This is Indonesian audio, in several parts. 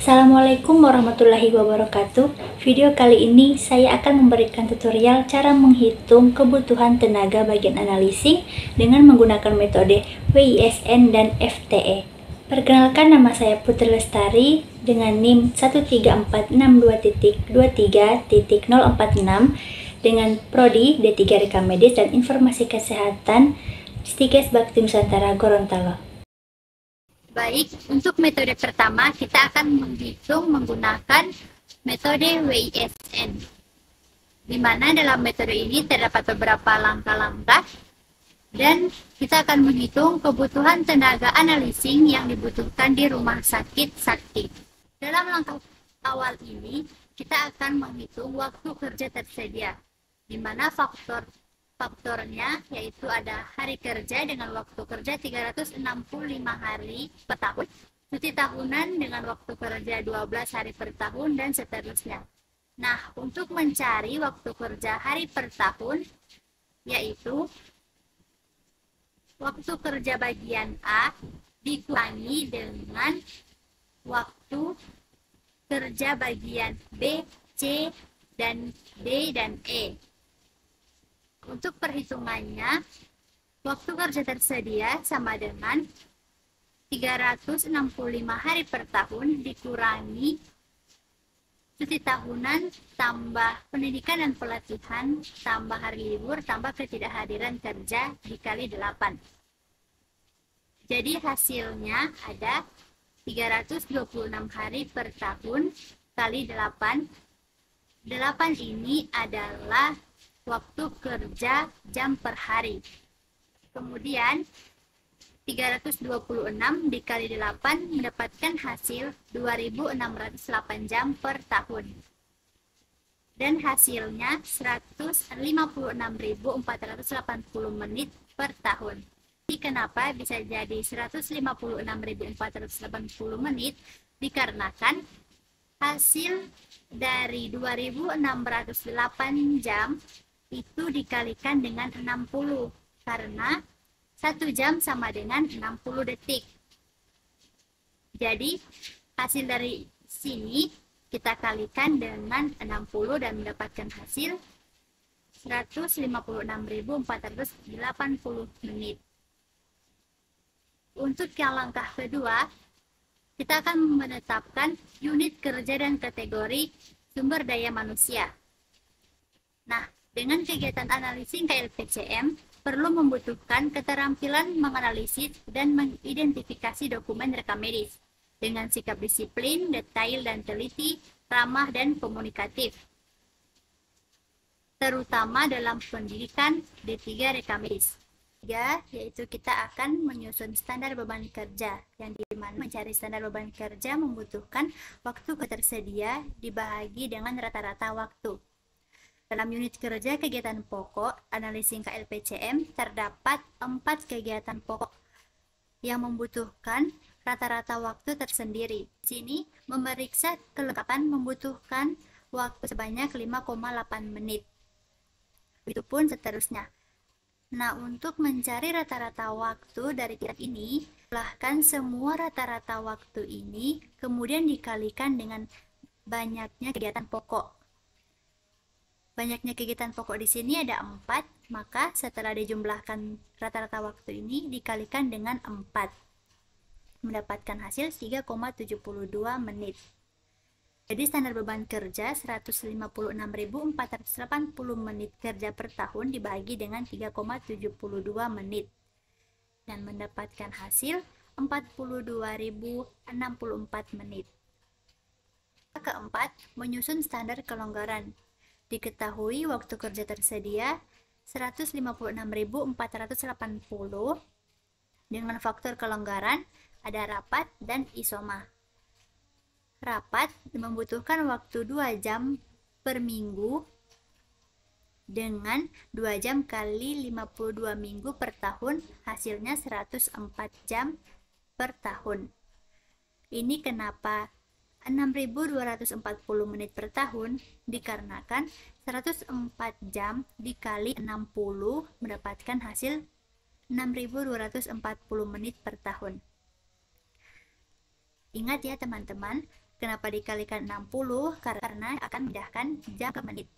Assalamualaikum warahmatullahi wabarakatuh. Video kali ini saya akan memberikan tutorial cara menghitung kebutuhan tenaga bagian analising dengan menggunakan metode WISN dan FTE. Perkenalkan, nama saya Putri Lestari dengan NIM 13462.23.046 dengan Prodi D3 Rekam Medis dan Informasi Kesehatan Stikes Bakti Nusantara Gorontalo. Baik, untuk metode pertama kita akan menghitung menggunakan metode WISN, di mana dalam metode ini terdapat beberapa langkah-langkah dan kita akan menghitung kebutuhan tenaga analising yang dibutuhkan di rumah sakit Sakti. Dalam langkah awal ini kita akan menghitung waktu kerja tersedia, di mana faktornya yaitu ada hari kerja dengan waktu kerja 365 hari per tahun, cuti tahunan dengan waktu kerja 12 hari per tahun, dan seterusnya. Nah, untuk mencari waktu kerja hari per tahun, yaitu waktu kerja bagian A dikurangi dengan waktu kerja bagian B, C, dan D, dan E. Untuk perhitungannya, waktu kerja tersedia sama dengan 365 hari per tahun dikurangi cuti tahunan tambah pendidikan dan pelatihan tambah hari libur tambah ketidakhadiran kerja dikali 8. Jadi hasilnya ada 326 hari per tahun kali 8. 8 ini adalah waktu kerja jam per hari. Kemudian 326 dikali 8 mendapatkan hasil 2608 jam per tahun. Dan hasilnya 156.480 menit per tahun. Jadi kenapa bisa jadi 156.480 menit? Dikarenakan hasil dari 2608 jam itu dikalikan dengan 60, karena 1 jam sama dengan 60 detik. Jadi hasil dari sini kita kalikan dengan 60 dan mendapatkan hasil 156.480 menit. Untuk yang langkah kedua, kita akan menetapkan unit kerja dan kategori sumber daya manusia. Nah, dengan kegiatan analising KLPCM perlu membutuhkan keterampilan menganalisis dan mengidentifikasi dokumen rekam medis dengan sikap disiplin, detail dan teliti, ramah dan komunikatif, terutama dalam pendidikan D3 Rekam Medis. Yaitu kita akan menyusun standar beban kerja, yang dimana mencari standar beban kerja membutuhkan waktu ketersedia dibagi dengan rata-rata waktu. Dalam unit kerja kegiatan pokok analising KLPCM terdapat 4 kegiatan pokok yang membutuhkan rata-rata waktu tersendiri. Di sini memeriksa kelengkapan membutuhkan waktu sebanyak 5,8 menit. Begitupun seterusnya. Nah, untuk mencari rata-rata waktu dari kegiatan ini, silahkan semua rata-rata waktu ini kemudian dikalikan dengan banyaknya kegiatan pokok. Banyaknya kegiatan pokok di sini ada 4, maka setelah dijumlahkan rata-rata waktu ini dikalikan dengan 4, mendapatkan hasil 3,72 menit. Jadi standar beban kerja 156.480 menit kerja per tahun dibagi dengan 3,72 menit dan mendapatkan hasil 42.064 menit. Keempat, menyusun standar kelonggaran. Diketahui waktu kerja tersedia 156.480 dengan faktor kelonggaran ada rapat dan isoma. Rapat membutuhkan waktu 2 jam per minggu dengan 2 jam kali 52 minggu per tahun, hasilnya 104 jam per tahun. Ini kenapa 6.240 menit per tahun? Dikarenakan 104 jam dikali 60 mendapatkan hasil 6.240 menit per tahun. Ingat ya teman-teman, Kenapa dikalikan 60? Karena akan memindahkan jam ke menit.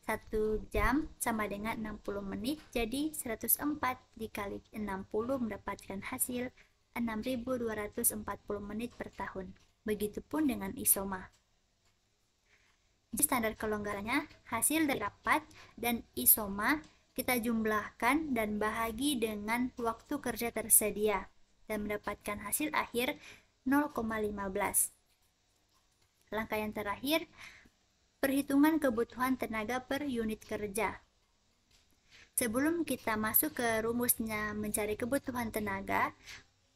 1 jam sama dengan 60 menit, jadi 104 dikali 60 mendapatkan hasil 6.240 menit per tahun. Begitupun dengan isoma. Jadi standar kelonggarannya, hasil dari rapat dan isoma kita jumlahkan dan bahagi dengan waktu kerja tersedia dan mendapatkan hasil akhir 0,15. Langkah yang terakhir, perhitungan kebutuhan tenaga per unit kerja. Sebelum kita masuk ke rumusnya mencari kebutuhan tenaga,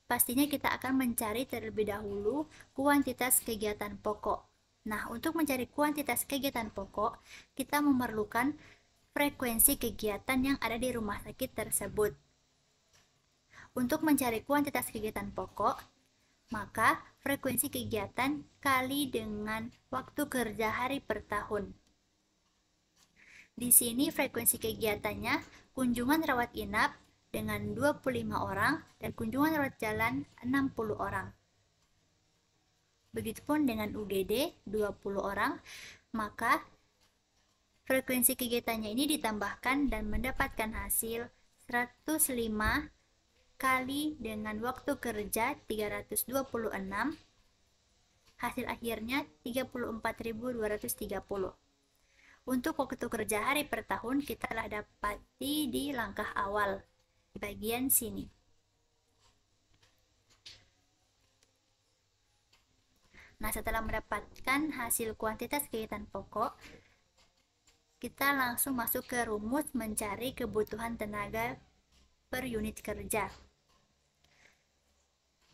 pastinya kita akan mencari terlebih dahulu kuantitas kegiatan pokok. Nah, untuk mencari kuantitas kegiatan pokok, kita memerlukan frekuensi kegiatan yang ada di rumah sakit tersebut. Untuk mencari kuantitas kegiatan pokok, maka frekuensi kegiatan kali dengan waktu kerja hari per tahun. Di sini frekuensi kegiatannya kunjungan rawat inap dengan 25 orang dan kunjungan rawat jalan 60 orang. Begitupun dengan UGD 20 orang, maka frekuensi kegiatannya ini ditambahkan dan mendapatkan hasil 105 kali dengan waktu kerja 326, hasil akhirnya 34.230. Untuk waktu kerja hari per tahun kita telah dapati di langkah awal di bagian sini. Nah, setelah mendapatkan hasil kuantitas kegiatan pokok, kita langsung masuk ke rumus mencari kebutuhan tenaga per unit kerja.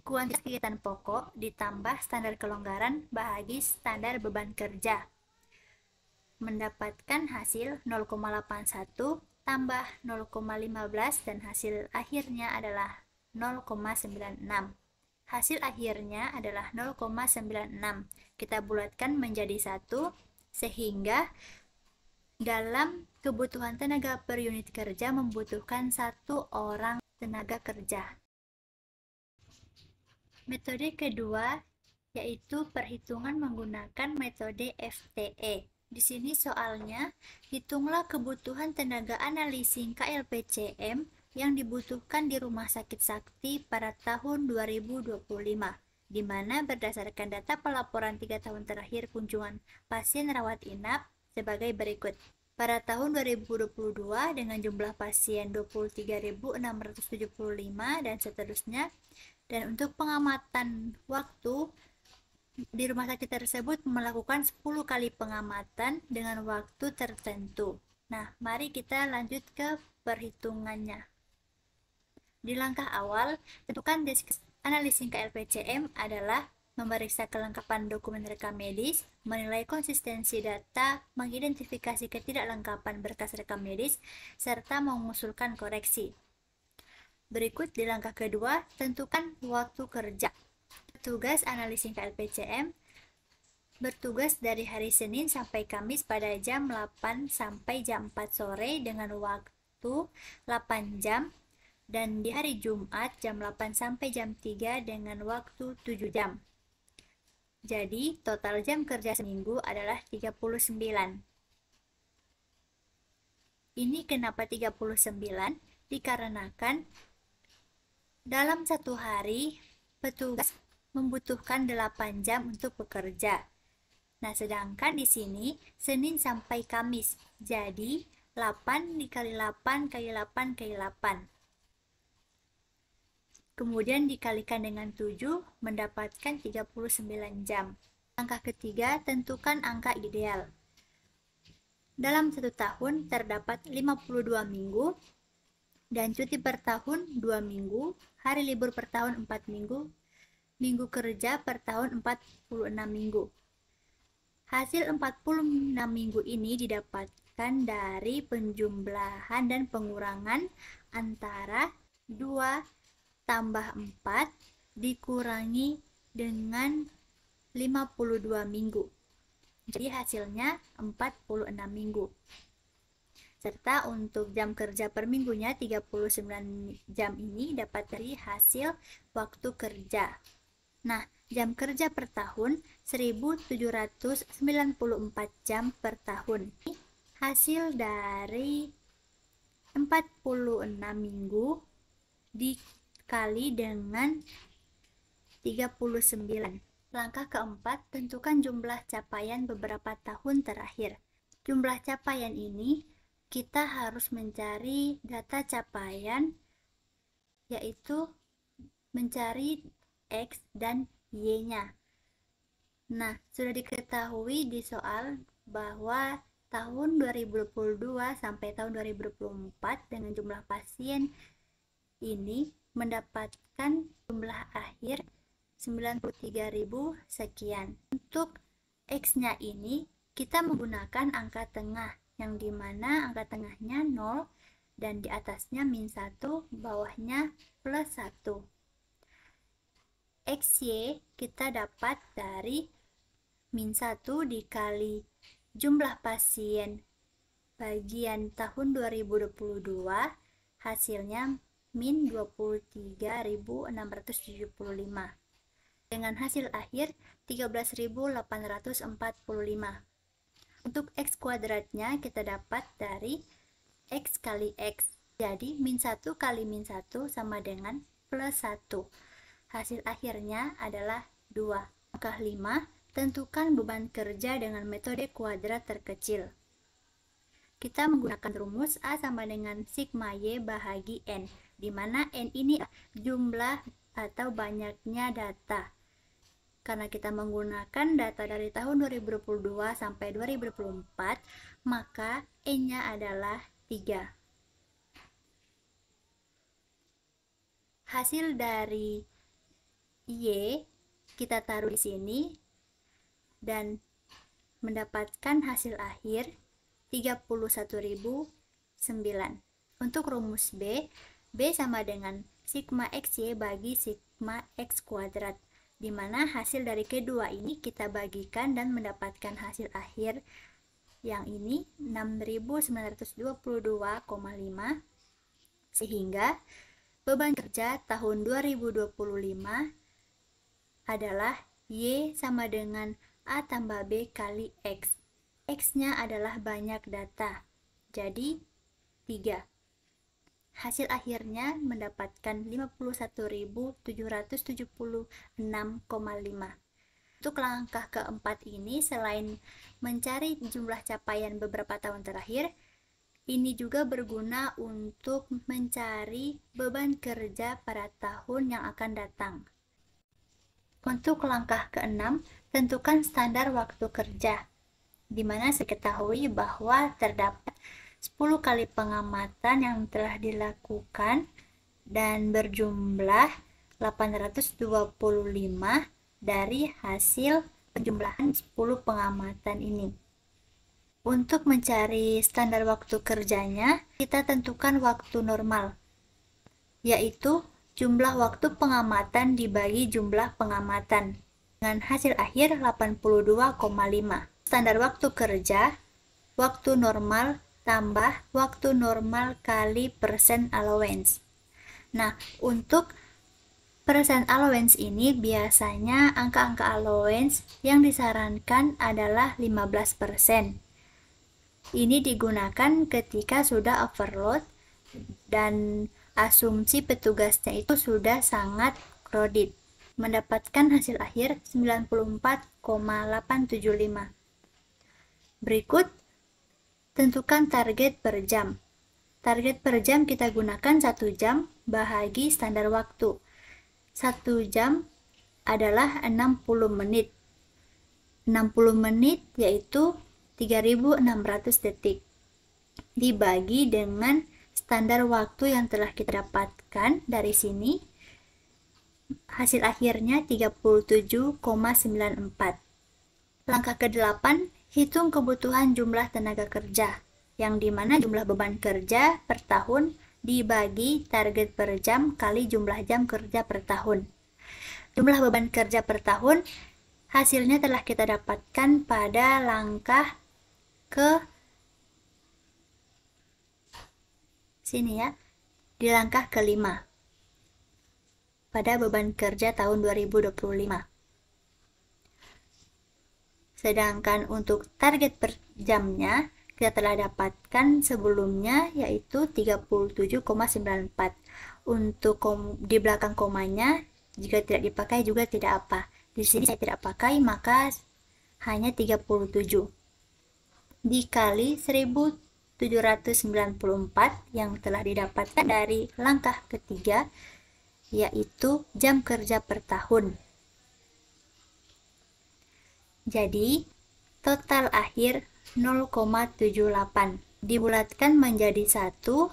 Kuantitas kegiatan pokok ditambah standar kelonggaran bahagi standar beban kerja. Mendapatkan hasil 0,81 tambah 0,15 dan hasil akhirnya adalah 0,96. Hasil akhirnya adalah 0,96. Kita bulatkan menjadi 1 sehingga dalam kebutuhan tenaga per unit kerja membutuhkan 1 orang tenaga kerja. Metode kedua yaitu perhitungan menggunakan metode FTE. Di sini soalnya, hitunglah kebutuhan tenaga analising KLPCM yang dibutuhkan di Rumah Sakit Sakti pada tahun 2025, di mana berdasarkan data pelaporan 3 tahun terakhir kunjungan pasien rawat inap sebagai berikut. Pada tahun 2022 dengan jumlah pasien 23.675 dan seterusnya. Dan untuk pengamatan waktu, di rumah sakit tersebut melakukan 10 kali pengamatan dengan waktu tertentu. Nah, mari kita lanjut ke perhitungannya. Di langkah awal, tentukan deskripsi analisis KLPCM adalah memeriksa kelengkapan dokumen rekam medis, menilai konsistensi data, mengidentifikasi ketidaklengkapan berkas rekam medis, serta mengusulkan koreksi. Berikut di langkah kedua, tentukan waktu kerja. Petugas analisis KLPCM bertugas dari hari Senin sampai Kamis pada jam 8 sampai jam 4 sore dengan waktu 8 jam dan di hari Jumat jam 8 sampai jam 3 dengan waktu 7 jam. Jadi, total jam kerja seminggu adalah 39. Ini kenapa 39? Dikarenakan dalam satu hari, petugas membutuhkan 8 jam untuk bekerja. Nah, sedangkan di sini Senin sampai Kamis. Jadi, 8 dikali 8 kali 8 kali 8. Kemudian dikalikan dengan 7, mendapatkan 39 jam. Langkah ketiga, tentukan angka ideal. Dalam 1 tahun terdapat 52 minggu, dan cuti per tahun 2 minggu, hari libur per tahun 4 minggu, minggu kerja per tahun 46 minggu. Hasil 46 minggu ini didapatkan dari penjumlahan dan pengurangan antara 2 tambah 4 dikurangi dengan 52 minggu. Jadi hasilnya 46 minggu. Serta untuk jam kerja per minggunya 39 jam ini dapat dari hasil waktu kerja. Nah, jam kerja per tahun 1794 jam per tahun. Hasil dari 46 minggu dikali dengan 39. Langkah keempat, tentukan jumlah capaian beberapa tahun terakhir. Jumlah capaian ini kita harus mencari data capaian, yaitu mencari X dan Y-nya. Nah, sudah diketahui di soal bahwa tahun 2022 sampai tahun 2024 dengan jumlah pasien ini mendapatkan jumlah akhir 93.000 sekian. Untuk X-nya ini kita menggunakan angka tengah, yang dimana angka tengahnya 0 dan di atasnya min 1, bawahnya plus 1. XY kita dapat dari min 1 dikali jumlah pasien bagian tahun 2022, hasilnya min 23.675 dengan hasil akhir 13.845. Untuk X kuadratnya kita dapat dari X kali X, jadi min 1 kali min 1 sama dengan plus 1. Hasil akhirnya adalah 2. Langkah 5, tentukan beban kerja dengan metode kuadrat terkecil. Kita menggunakan rumus A sama dengan sigma Y bahagi N, di mana N ini jumlah atau banyaknya data. Karena kita menggunakan data dari tahun 2022 sampai 2024, maka N-nya adalah 3. Hasil dari Y kita taruh di sini dan mendapatkan hasil akhir 31.009. Untuk rumus B sama dengan sigma XY bagi sigma X kuadrat, di mana hasil dari kedua ini kita bagikan dan mendapatkan hasil akhir yang ini 6.922,5, sehingga beban kerja tahun 2025 adalah Y sama dengan A tambah B kali X. X-nya adalah banyak data, jadi 3. Hasil akhirnya mendapatkan 51.776,5. Untuk langkah keempat ini, selain mencari jumlah capaian beberapa tahun terakhir, ini juga berguna untuk mencari beban kerja pada tahun yang akan datang. Untuk langkah keenam, tentukan standar waktu kerja, di mana saya ketahui bahwa terdapat 10 kali pengamatan yang telah dilakukan dan berjumlah 825 dari hasil penjumlahan 10 pengamatan ini. Untuk mencari standar waktu kerjanya, kita tentukan waktu normal, yaitu jumlah waktu pengamatan dibagi jumlah pengamatan, dengan hasil akhir 82,5. Standar waktu kerja, waktu normal tambah waktu normal kali persen allowance. Nah, untuk persen allowance ini biasanya angka-angka allowance yang disarankan adalah 15%. Ini digunakan ketika sudah overload dan asumsi petugasnya itu sudah sangat crowded. Mendapatkan hasil akhir 94,875. Berikut, tentukan target per jam. Target per jam kita gunakan 1 jam bahagi standar waktu. 1 jam adalah 60 menit. 60 menit yaitu 3.600 detik. Dibagi dengan standar waktu yang telah kita dapatkan dari sini, hasil akhirnya 37,94. Langkah ke-8, hitung kebutuhan jumlah tenaga kerja, yang dimana jumlah beban kerja per tahun dibagi target per jam kali jumlah jam kerja per tahun. Jumlah beban kerja per tahun hasilnya telah kita dapatkan pada langkah ke sini ya, di langkah ke-5. pada beban kerja tahun 2025. Sedangkan untuk target per jamnya kita telah dapatkan sebelumnya, yaitu 37,94. Untuk di belakang komanya, jika tidak dipakai juga tidak apa. Di sini saya tidak pakai, maka hanya 37 dikali 1794 yang telah didapatkan dari langkah ketiga, yaitu jam kerja per tahun. Jadi total akhir 0,78 dibulatkan menjadi 1,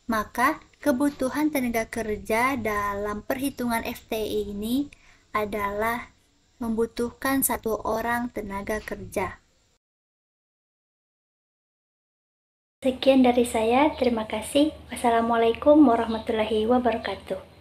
maka kebutuhan tenaga kerja dalam perhitungan FTE ini adalah membutuhkan 1 orang tenaga kerja. Sekian dari saya, terima kasih. Wassalamualaikum warahmatullahi wabarakatuh.